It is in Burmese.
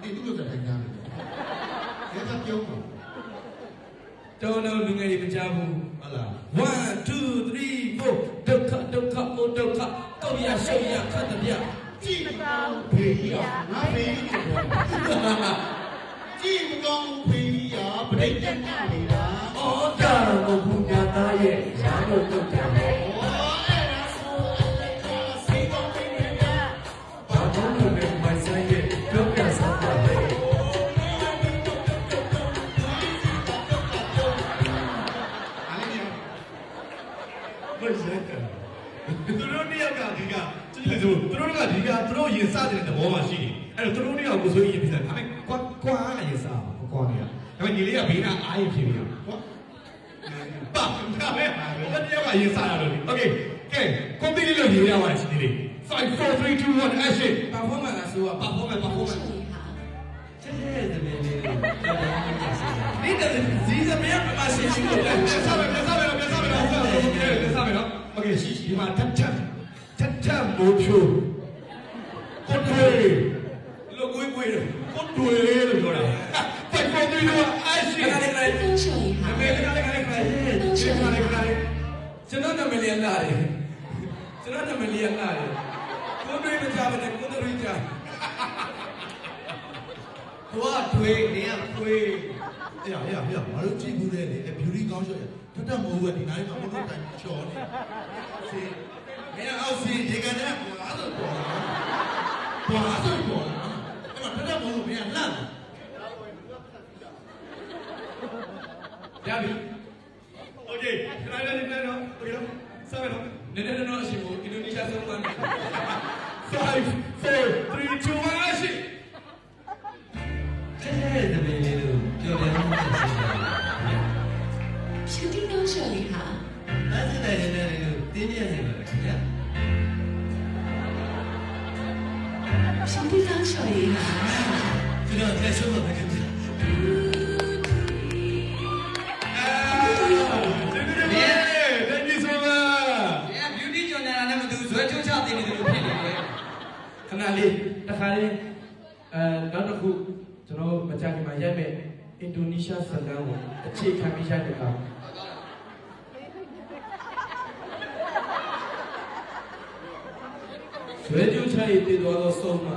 ဒီလိုဆိုတိုင်းကြားတယ်ဒါကပြောမှာတော်တော်လူငယ်တွေမကြားဘူးဟုတ်လား1 2 3 4ဒုက္ခဒုက္ခအိုဒုက္ခကောက်ရရှုပ်ရခတ်တပြကြည့်မကောင်းဖေးရငါဖေးကြည့်မကောင်းဖေးရပြိတ္တနာနေတာဩတာကိုဘုရားသားရဲ့ရာလို့တုတ်တယ်ဘာလို့လဲမဆိုင်ရဲ့ပြောပြစားတယ်သူတို့နှစ်ယောက်ကဒီကကြည့်လို့သူတို့ကဒီကသူတို့ရင်စားတဲ့သဘောမှရှိတယ်အဲ့တော့သူတို့နှစ်ယောက်ကိုဆိုရင်ပြင်စားဒါပေမဲ့ကွာရင်စားကွာနေရဒါပေမဲ့ညီလေးကဘေးနားအားရဖြစ်နေရကွာပါဒါပဲဘာတယောက်ကရင်စားရလို့โอเคကဲကွန်ပီလေးလို့ညီလေးရပါတယ်ညီလေး5 4 3 2 1 action ပါဖောမန်လားဆိုတော့ပါဖောမန်တဲ့တယ်လေဒီတဲ့ဇီးစမရမရှိရှိလို့ပြန်စားမယ်နော်โอเคရှိဒီမှာထပ်မိုးဖြိုးကိုထွေးလို့ကိုယ်ကိုထွေးလို့ပြောတာ5 4 3 2 1 action 都手一下，ကျွန်တော်နာမည်လေးလာတယ်ကိုယ်တွေးမကြပါနဲ့ကိုယ်တွေးကြကိုကထွေးနေရထွေးအေးရဘာလို့ကြည့်ဘူးလဲလေ beauty ကောင်းရှော့ရထက်မိုးကဒီနားမှာမလို့တိုင်ချော်နေစီမင်းအောက်စီဒီကနေ့ဘာလို့ပေါ်လာအဲ့မှာထက်မိုးမင်းလန့်ရပြီโอเคခဏလေးနေတော့โอเคနော်စားမယ်နော်နည်းနည်းအရှင်ကိုအင်ဒိုနီးရှားဆုံးသွားတယ်5 4 3 2 1 action တဲ့တယ်လေလို့ပြောတယ်兄弟都手一下，အဲ့ဒါလည်းလို့တင်းပြနေပါခင်ဗျာ兄弟都手一下，ကျွန်တော်တက်ဆုံးပါခင်ဗျာThank you so much. Yeah, beauty journal နဲ့မတူဇွဲချိုးချသိနေတယ်လို့ဖြစ်နေတယ်ခဏလေးတစ်ခါလေးနောက်တစ်ခုကျွန်တော်မကြခင်မှာရိုက်မဲ့အင်ဒိုနီးရှားဇာတ်လမ်းကိုအခြေခံပြီးရိုက်တဲ့အခါဇွဲချိုးချရည်တည်တော်သောဆုံးမှာ